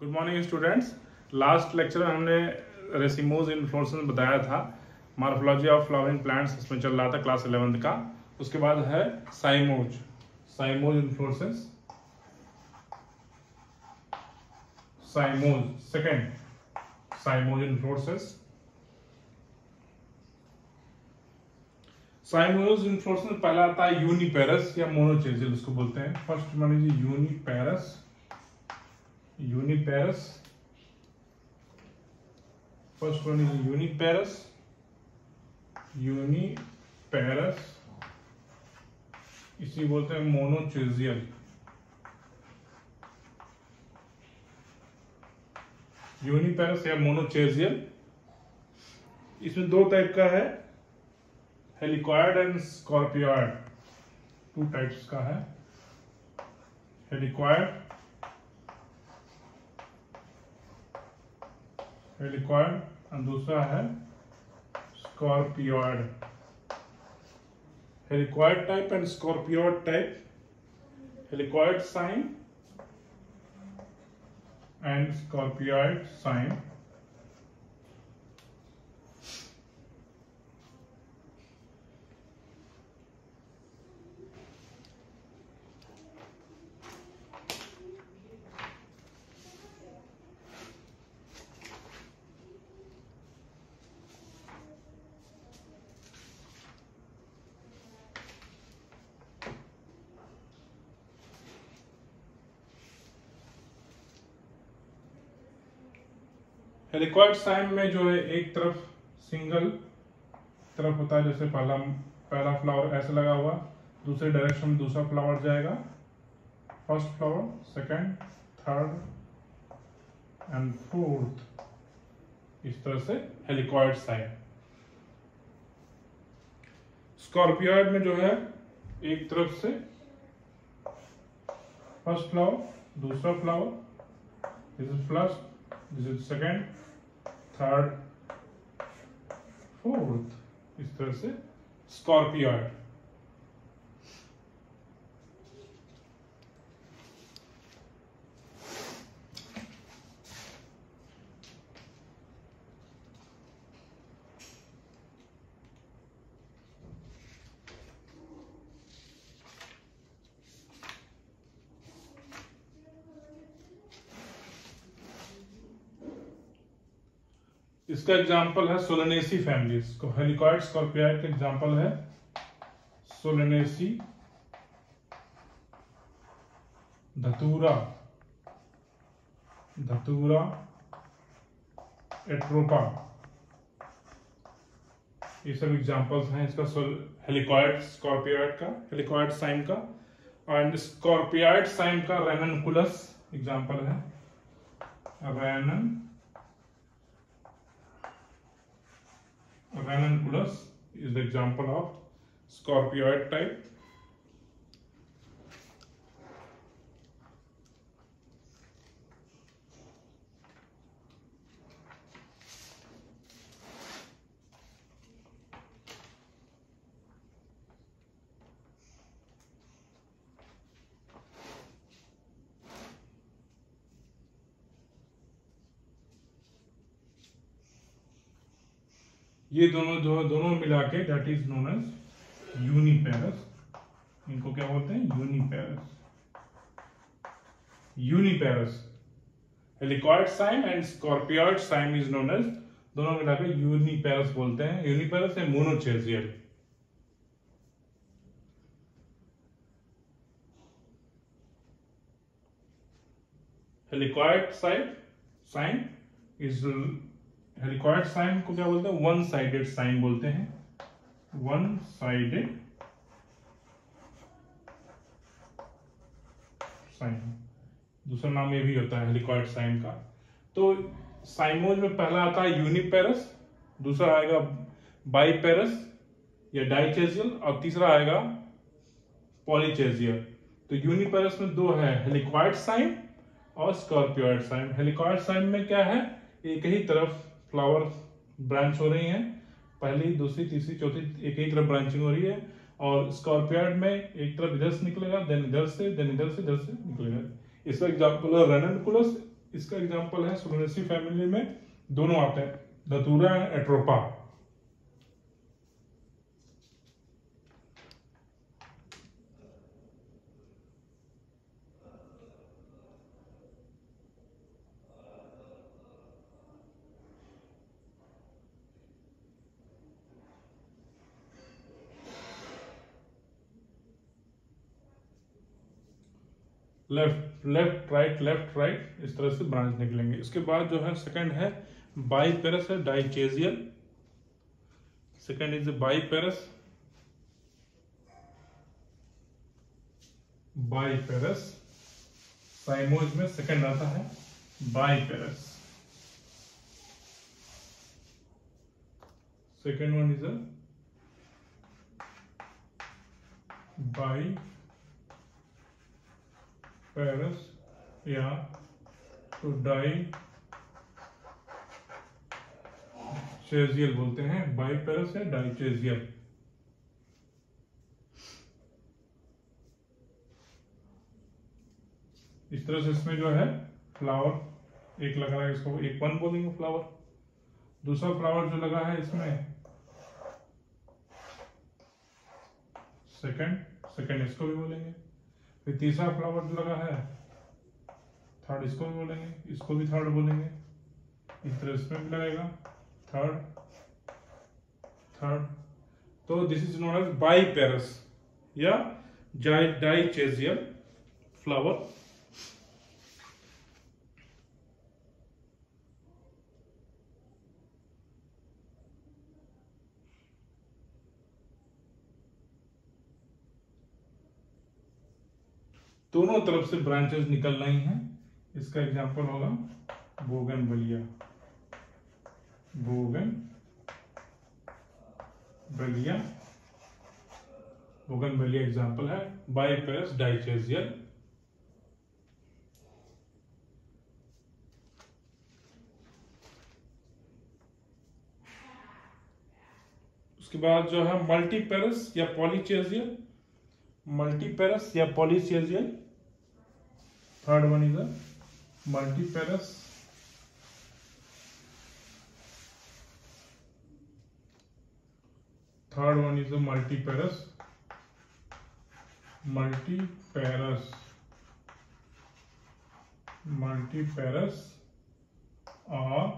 Good morning students. Last lecture में हमने racemose inflorescence बताया था, मॉर्फोलॉजी ऑफ फ्लावरिंग प्लांट्स इसमें चल रहा था क्लास 11th का। उसके बाद है cymose inflorescence, cymose inflorescence. Cymose inflorescence पहला आता है यूनिपेरस या मोनोचेजियल, उसको बोलते हैं। First one is uniparous. First one is uniparous, इसी बोलते हैं मोनोचेजियल। यूनिपेरस या मोनोचेजियल, इसमें दो टाइप का है, helicoid and scorpioid. Two types का है, हेलिकॉयड और दूसरा है scorpioid. Helicoid type and scorpioid type, helicoid cyme and scorpioid cyme. Helicoid cyme में जो है एक तरफ सिंगल तरफ होता है, जैसे पहला फ्लावर ऐसे लगा हुआ, दूसरे डायरेक्शन में दूसरा फ्लावर जाएगा, first flower, second, third and fourth, इस तरह से हेलिकॉयड साइन। स्कॉर्पियॉयड में जो है एक तरफ से फर्स्ट फ्लावर, दूसरा flower, this is first, this is second, third, fourth, इस तरह से स्कॉर्पियॉयड। इसका एग्जाम्पल है सोलेनेसी फैमिली। इसको हेलिकॉयड स्कॉर्पियॉयड का एग्जाम्पल है सोलेनेसी, धतूरा, एट्रोपा, ये सब एग्जाम्पल्स हैं इसका हेलिकॉयड स्कॉर्पियॉयड का, हेलिकॉयड साइन का। और स्कॉर्पियॉयड साइन का रेननकुलस एग्जाम्पल है, Ranunculus is the example of scorpioid type. ये दोनों मिला के that is known as uniparous. इनको क्या बोलते हैं? Uniparous. Helicoid cyme and scorpioid cyme is known as, दोनों मिला के यूनिपेरस बोलते हैं। यूनिपेरस है monochasial. Helicoid cyme is, helicoid cyme को क्या बोलते हैं? वन साइडेड साइन बोलते हैं, वन साइडेड साइन। दूसरा नाम ये भी होता है हेलिकॉयड साइन का। तो साइमोज में पहला आता है यूनिपेरस, दूसरा आएगा बाईपेरस या डाइचेजियल, और तीसरा आएगा पॉलीचेजियल। तो यूनिपेरस में दो है, हेलिकॉयड साइन और स्कॉर्पियॉयड साइन। हेलिकॉयड साइन में क्या है? एक ही तरफ फ्लावर ब्रांच हो रही हैं, पहली, दूसरी, तीसरी, चौथी, एक ही तरफ ब्रांचिंग हो रही है। और स्कॉर्पियॉयड में एक तरफ इधर से निकलेगा, देन इधर से, देन इधर से निकलेगा। इसका एग्जाम्पल है रेननकुलस इसका एग्जांपल है सोलेनेसी फैमिली में दोनों आते हैं, धतूरा and Atropa. Left left right left right, इस तरह से ब्रांच निकलेंगे। इसके बाद जो है सेकंड है बाइपेरस है डाइचेजियल। सेकंड इज बाइपेरस, बाइपेरस साइमोइड में सेकंड आता है बाइपेरस। सेकंड वन इज अ बाइपेरस या तो डाइचेजियल बोलते हैं, बाइपेरस या डाइचेजियल। इस तरह से इसमें जो है फ्लावर एक लगा है, इसको एक वन बोलेंगे फ्लावर। दूसरा फ्लावर जो लगा है इसमें सेकंड इसको भी बोलेंगे। फिर तीसरा फ्लावर जो लगा है थर्ड, इसको भी बोलेंगे, इसको भी थर्ड बोलेंगे। इस तरह इसमें भी लगेगा थर्ड। तो दिस इज नोन एज बाइपेरस या डाइचेजियल फ्लावर। दोनों तरफ से ब्रांचेस निकल रही हैं। इसका एग्जांपल होगा बोगनवेलिया। बोगनवेलिया एग्जांपल है बाइपेरस डाइचेजियल। उसके बाद जो है मल्टीपेरस या polychasial. Third one is multiparous. Third one is multiparous और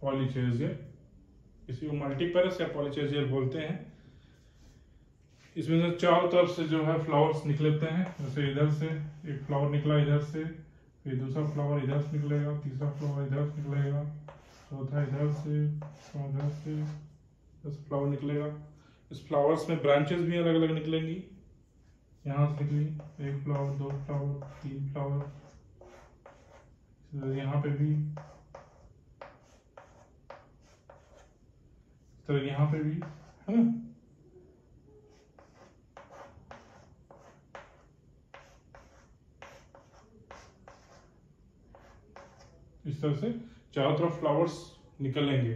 पॉलीचेजियल। इसी को मल्टीपेरस या पॉलीचेजियल बोलते हैं। इसमें से चारों तरफ से जो है फ्लावर्स निकलते हैं। जैसे इधर से एक फ्लावर निकला, इधर से, फिर दूसरा फ्लावर इधर से निकलेगा, तीसरा फ्लावर इधर से निकलेगा, चौथा इधर से, इधर से, बस फ्लावर निकलेगा। इस फ्लावर्स में ब्रांचेस भी अलग अलग निकलेंगी। यहाँ से निकली एक फ्लावर, दो फ्लावर, तीन फ्लावर, यहाँ पे भी, तो यहाँ पे भी है ना। इस तरह से चारों तरफ फ्लावर्स निकलेंगे,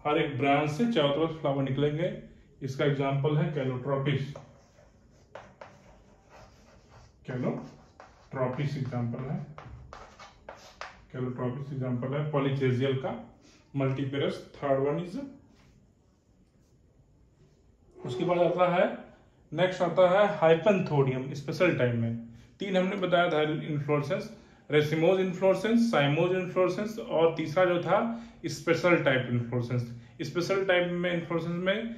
हर एक ब्रांच से चारों तरफ फ्लावर निकलेंगे। इसका एग्जांपल है कैलोट्रोपिस एग्जांपल है पॉलीचेजियल का। Multiparous third one is. उसके बाद आता है नेक्स्ट आता है हाइपेंथोडियम स्पेशल टाइप में। तीन हमने बताया था inflorescence, racemose inflorescence, cymose inflorescence और तीसरा जो था special type inflorescence. Special type में इन्फ्लोरेसेंस में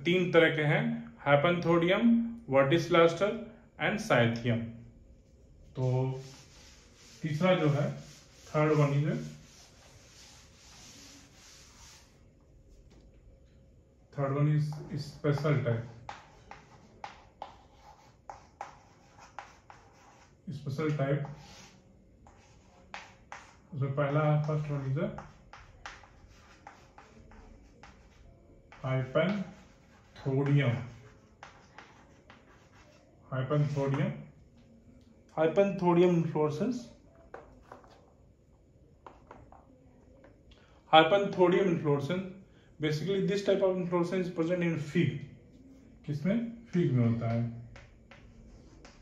तीन तरह के हैं, हाइपेंथोडियम, वर्टिसिलास्टर एंड साइथियम। तो तीसरा जो है third one is special type. उसमें पहला है first one is hypanthodium inflorescence. Hypanthodium inflorescence, basically this type of inflorescence is present in fig। किसमें? फिग में होता है।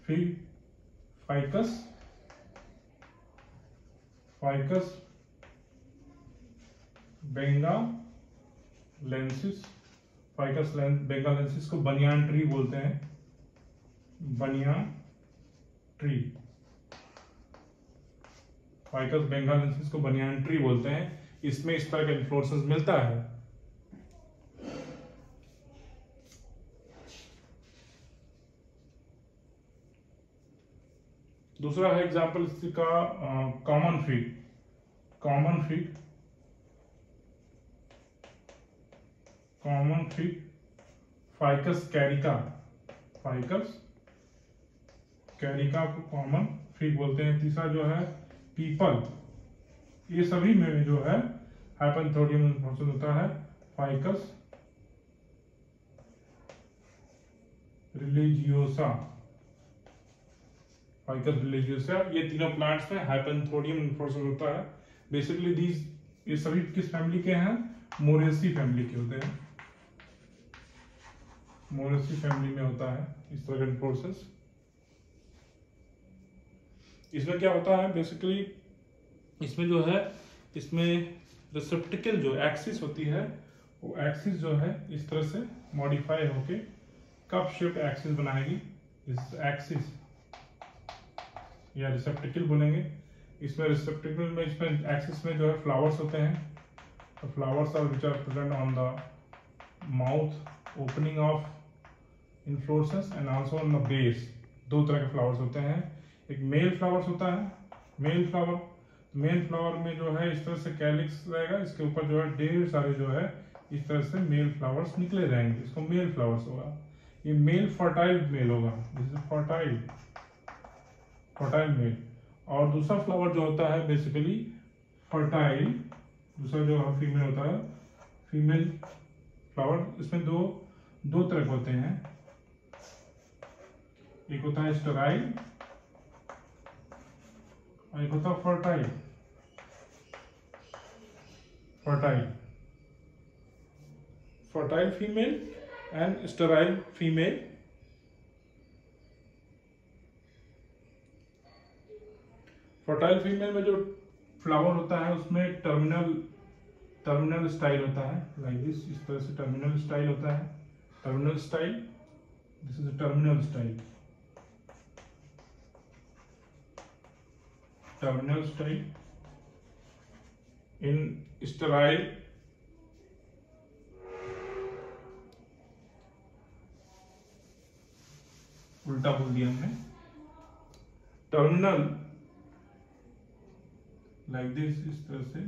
Ficus benghalensis. फाइकस बेंगालेंसिस को बनियान ट्री बोलते हैं, बनियान ट्री। फाइकस बेंगालेंसिस को बनियान ट्री बोलते हैं। इसमें इस तरह का इन्फ्लोरेसेंस मिलता है। दूसरा है एग्जाम्पल इसका कॉमन फिग फाइकस कैरिका को कॉमन फिग बोलते हैं। तीसरा जो है पीपल, ये सभी में जो है हाइपैंथोडियम इन्फ्लोरेसेंस होता है। फाइकस रिलीजियोसा, ये तीनों प्लांट्स में हाइपैंथोडियम इन्फ्लोरेसेंस होता है। बेसिकली दीज, ये सभी किस फैमिली के हैं? मोरेसी फैमिली के होते हैं। मोरेसी फैमिली में होता है इस तरह का इन्फ्लोरेसेंस। इसमें क्या होता है बेसिकली, इसमें जो है, इसमें रिसेप्टिकल जो एक्सिस होती है, वो एक्सिस जो है इस तरह से मॉडिफाई होके कप शेप्ड एक्सिस बनाएगी। इस एक्सिस या रिसेप्टिकल बोलेंगे। इसमें रिसेप्टिकल में, इसमें एक्सिस में जो है फ्लावर्स होते हैं। तो flowers are which are present on the mouth opening of inflorescence and also on the base. दो तरह के फ्लावर्स होते हैं। एक मेल फ्लावर्स होता है, मेल फ्लावर में जो है इस तरह से कैलिक्स रहेगा, इसके ऊपर जो है ढेर सारे जो है इस तरह से मेल फ्लावर्स निकले रहेंगे, इसको मेल फ्लावर्स होगा। ये मेल फर्टाइल मेल होगा, दिस इज फर्टाइल मेल। और दूसरा फ्लावर जो होता है बेसिकली फर्टाइल, दूसरा जो फीमेल होता है, फीमेल फ्लावर। इसमें दो तरह के होते हैं, एक होता है स्टेराइल और एक होता है fertile female and sterile female. Fertile female में जो फ्लावर होता है उसमें टर्मिनल स्टाइल होता है, लाइक दिस, इस तरह से टर्मिनल स्टाइल होता है। Terminal style, this is terminal style. In sterile उल्टा बोल दिया हमने, टर्मिनल लाइक दिस, इस तरह से।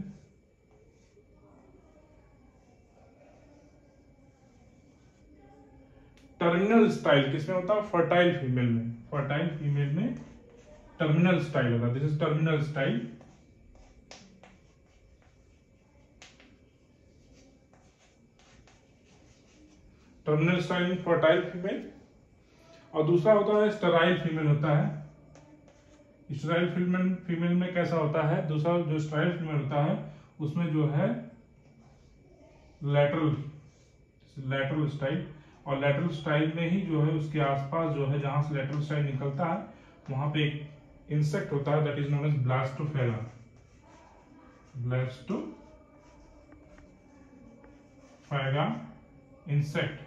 टर्मिनल स्टाइल किसमें होता है? फर्टाइल फीमेल में टर्मिनल स्टाइल होगा, this is terminal style. Terminal style in fertile female. और दूसरा होता है स्टेराइल फीमेल होता है। स्टेराइल फीमेल में कैसा होता है? दूसरा जो स्टेराइल फीमेल होता है उसमें जो है लेटरल स्टाइल, और लेटरल स्टाइल में ही जो है उसके आसपास जो है जहां से लेटरल स्टाइल निकलता है वहां पे एक इंसेक्ट होता है, that is known as Blastophaga insect,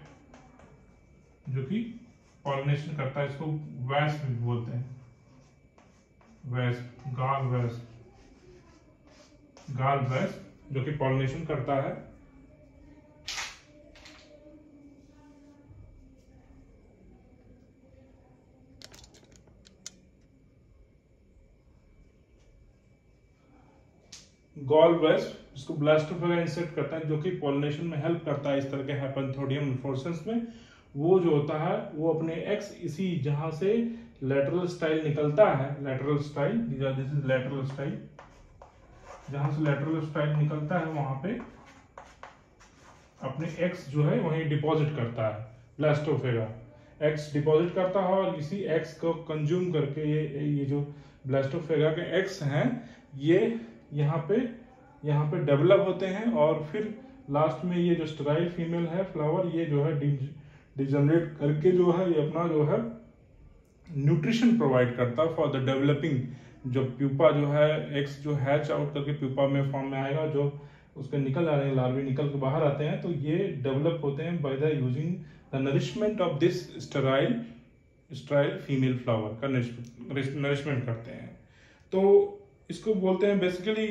जो कि पॉलिनेशन करता है। इसको वैस्प भी बोलते हैं, गाल वैस्प जो कि पॉलिनेशन करता है। गॉल वेस्ट, जिसको ब्लास्टोफेरा इंसेक्ट करता है, जो कि पॉलिनेशन में हेल्प करता है इस तरह के हाइपैंथोडियम इन्फ्लोरेसेंस में। वो जो होता है वो अपने एक्स, इसी जहां से लेटरल स्टाइल निकलता है, lateral style, this is lateral style, जहां से लेटरल स्टाइल निकलता है वहां पे अपने एक्स जो है वहीं डिपॉजिट करता है। ब्लास्टोफेरा एक्स डिपॉजिट करता है और इसी एक्स को कंज्यूम करके ये जो ब्लास्टोफेरा के एक्स हैं ये यहाँ पे डेवलप होते हैं, और फिर लास्ट में ये जो स्टेराइल फीमेल है फ्लावर, ये जो है डिजनरेट करके जो है ये अपना जो है न्यूट्रिशन प्रोवाइड करता है फॉर द डेवलपिंग। जो प्यूपा जो है, एग्स जो हैच आउट करके प्यूपा में फॉर्म में आएगा, जो उसके निकल आ रहे हैं, लार्वे निकल के बाहर आते हैं, तो ये डेवलप होते हैं by the using the nourishment of this sterile female flower का नरिशमेंट करते हैं। तो इसको बोलते हैं बेसिकली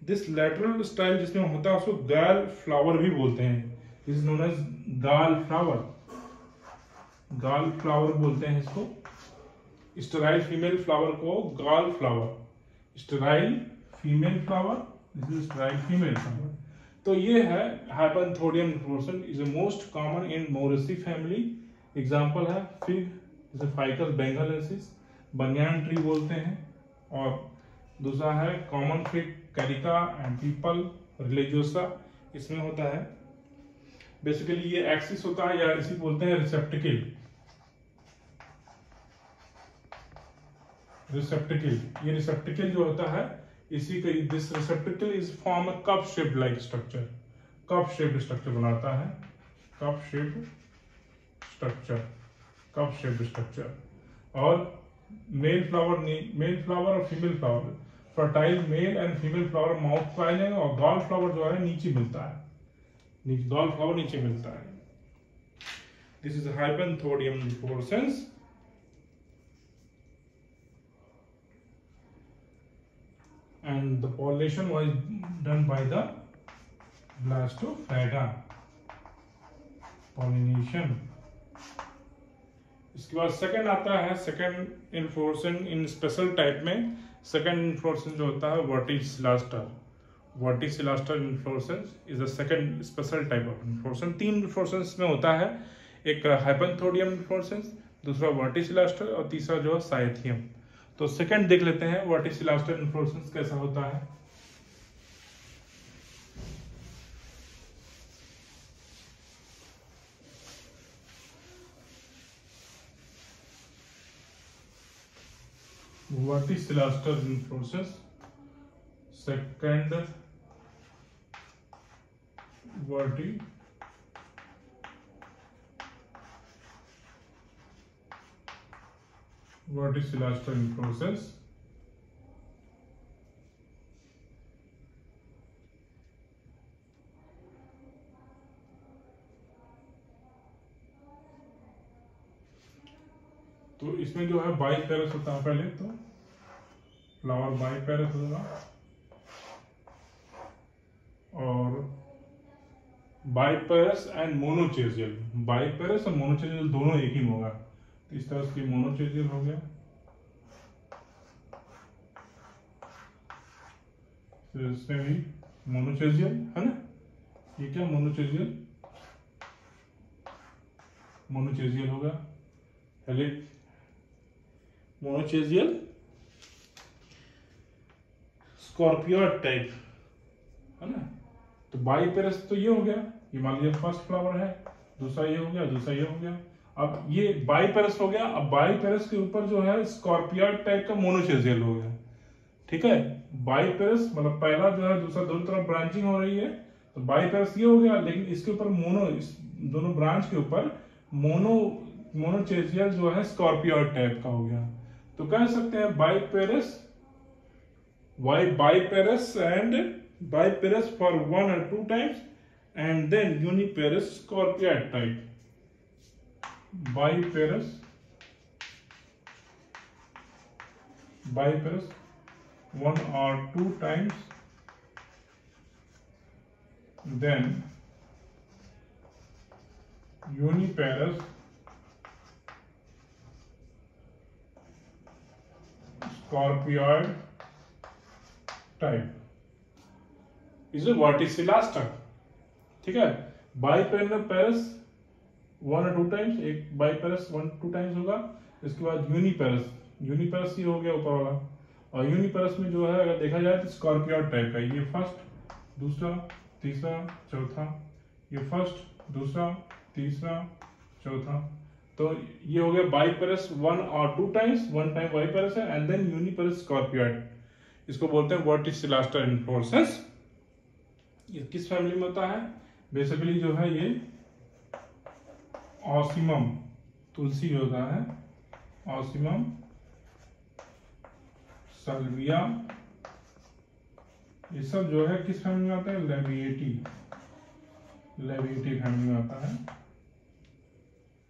दिस लैटरल स्टाइल जिसमें होता है उसको गैल फ्लावर भी बोलते हैं। This is known as gall flower, gall flower बोलते हैं इसको। स्टेराइल फीमेल फ्लावर को gall flower, sterile female flower, this is sterile female flower. तो ये है hypanthodium inflorescence, is most common in Moraceae family. Example है फिग, जैसे Ficus benghalensis, banyan tree बोलते हैं। और दूसरा है common fig carica and peepal religiosa, इसमें होता है। बेसिकली ये एक्सिस होता है, या इसी बोलते हैं रिसेप्टिकल। ये रिसेप्टिकल जो होता है, इसी का this रिसेप्टिकल is form a cup shaped like structure, cup shaped structure बनाता है, कप शेप्ड स्ट्रक्चर। और मेल फ्लावर और female flower, fertile male and female flower mouth पाए जाएंगे, और गॉल फ्लावर जो है नीचे मिलता है, गॉल फ्लावर नीचे मिलता है। This is hypanthodium inflorescence. And the pollination was done by the blastophaga pollination। इसके बाद सेकंड आता है, सेकंड इन्फ्लोरेसेंस इन स्पेशल टाइप में। सेकंड इन्फ्लोरेसेंस जो होता है verticillaster, verticillaster inflorescence is the second special type of inflorescence. 3 inflorescence में होता है, एक हाइपैंथोडियम इन्फ्लोरेसेंस, दूसरा वर्टिसिलास्टर और तीसरा जो है साइथियम। तो सेकंड देख लेते हैं वर्टिसिलास्टर इन्फ्लोरेसेंस कैसा होता है। Verticillaster inflorescence, second verticillaster inflorescence. तो इसमें जो है बाइपेरस होता है, पहले तो फ्लावर बाइपेरस होगा, और बाइपेरस एंड मोनोचेजियल, बाइपेरस और मोनोचेजियल दोनों एक ही होगा। तो इस तरह से मोनोचेजियल हो गया, तो इसमें भी मोनोचेजियल है ना, ये क्या मोनोचेजियल होगा। मोनोचेजियल स्कॉर्पियोइड टाइप है ना। तो बाइपेरस तो ये हो गया, ये मान लीजिए फर्स्ट फ्लावर है, दूसरा ये हो गया, दूसरा ये हो गया। अब ये बाइपेरस हो गया, अब बाइपेरस के ऊपर जो है स्कॉर्पियोइड टाइप का मोनोचेजियल हो गया। ठीक है, बाइपेरस मतलब पहला जो है, दूसरा दोनों तरफ ब्रांचिंग हो रही है, तो बाइपेरस ये हो गया। लेकिन इसके ऊपर मोनो, इस दोनों ब्रांच के ऊपर मोनोचेजियल जो है स्कॉर्पियोइड टाइप का हो गया। तो कह सकते हैं बाइपेरस and biparous for 1 or 2 times, and then uniparous scorpioid type। Biparous 1 or 2 times, then uniparous scorpioid type is a verticillaster। ठीक है, बाइपेरस 1 or 2 टाइम्स, एक बाइपेरस 1-2 टाइम्स होगा। इसके बाद यूनिपेरस ये हो गया ऊपर वाला, और यूनिपेरस में जो है अगर देखा जाए तो स्कॉर्पियोइड टाइप का, ये फर्स्ट, दूसरा, तीसरा, चौथा, ये फर्स्ट, दूसरा, तीसरा, चौथा। तो ये हो गया बाइपेरस 1 or 2 टाइम्स, 1 टाइम बाइपेरस है, एंड देन यूनिपेरस स्कॉर्पियोइड। इसको बोलते हैं वर्टिसिलास्टर इन्फ्लोरेसेंस। ये किस फैमिली में होता है? बेसिकली जो है ये ऑसिमम, तुलसी होता है, ऑसिमम, सल्विया, ये सब जो है किस फैमिली में आता है? लेविएटी फैमिली में आता है।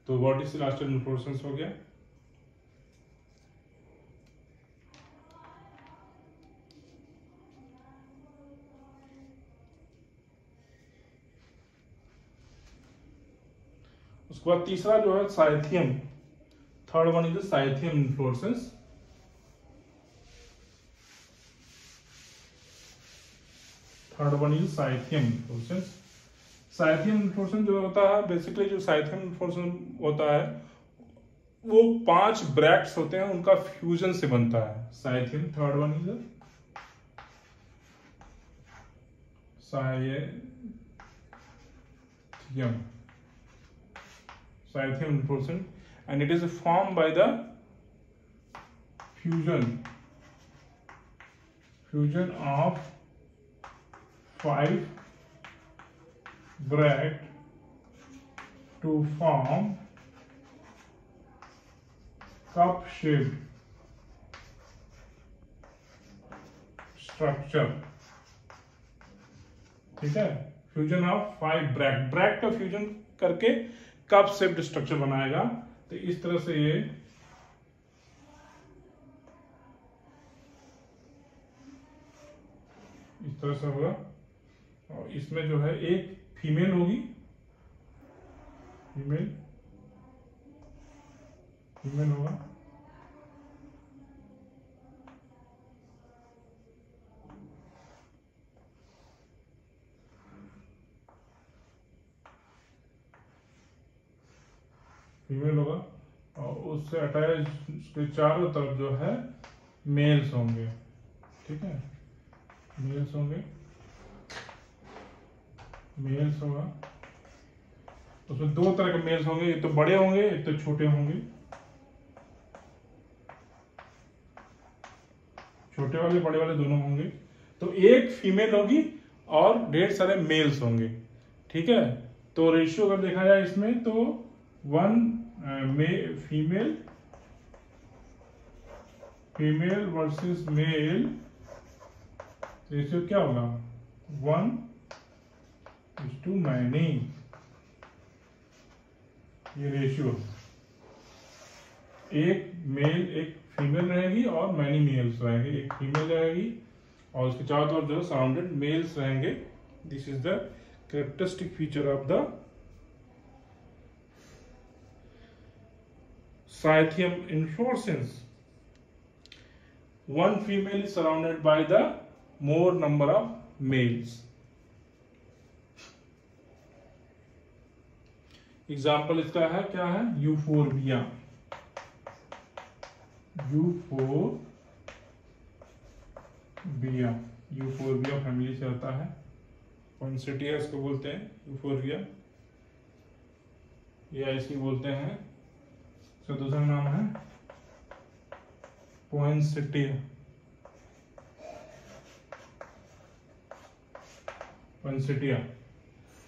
तो व्हाट इज इलास्टिक इन्फ्लोरेसेंस हो गया। उसके बाद तीसरा जो है cyathium, third one is cyathium inflorescence. Third one is cyathium inflorescence. Cyathium inflorescence जो होता है, बेसिकली जो साइथियम इन्फ्लोरेसेंस होता है वो 5 ब्रैक्ट्स होते हैं, उनका फ्यूजन से बनता है cyathium. Third one is cyathium inflorescence and it is formed by the fusion of 5 bracts to form cup shaped structure। ठीक है, फ्यूजन ऑफ 5 ब्रैक्ट का फ्यूजन करके कप शेप्ड स्ट्रक्चर बनाएगा। तो इस तरह से ये इस तरह से होगा। और इसमें जो है एक फीमेल होगी, फीमेल होगा, फीमेल होगा, और उससे अटैच उसके चारों तरफ जो है मेल्स होंगे। ठीक है, मेल्स होंगे, मेल्स होगा। उसमें 2 तरह के मेल्स होंगे, एक तो बड़े होंगे, एक तो छोटे होंगे। छोटे वाले बड़े वाले दोनों होंगे। तो एक फीमेल होगी और ढेर सारे मेल्स होंगे। ठीक है, तो रेशियो अगर देखा जाए इसमें तो 1 फीमेल वर्सेस मेल रेशियो क्या होगा? 1:many। ये रेशियो, एक मेल एक फीमेल रहेगी और मैनी मेल्स रहेंगे। एक फीमेल रहेगी और उसके चारों तरफ जो सराउंडेड मेल्स रहेंगे। This is the characteristic feature of the cyathium inflorescence. One female is surrounded by the more number of males. Example इसका है, क्या है? यूफोरबिया। यूफोरबिया फैमिली से आता है। पॉइंसेटिया इसको बोलते हैं, यूफोरबिया, या इसकी बोलते हैं, इसका दूसरा नाम है पॉइंसेटिया।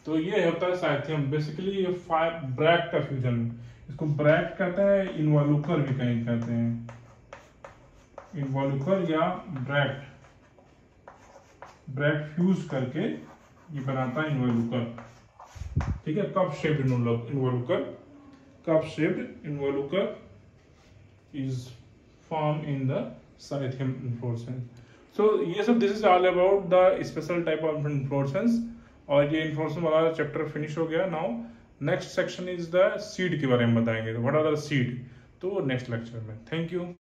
तो ये होता है साइथियम। बेसिकली ये 5 ब्रैक्ट का फ्यूजन, इसको ब्रैक्ट कहते हैं, इन्वॉल्यूकर भी कहीं कहते हैं, इन्वॉल्यूकर या ब्रैक्ट फ्यूज करके ये बनाता है इन्वॉल्यूकर। ठीक है, cup shaped involucre, cup shaped involucre is formed in the cyathium inflorescence. So ये सब, this is all about the special type of inflorescence. और ये इन्फ्लोरेसेंस वाला चैप्टर फिनिश हो गया। Now next section is the seed के बारे में बताएंगे, व्हाट आर द सीड, तो नेक्स्ट लेक्चर में। Thank you.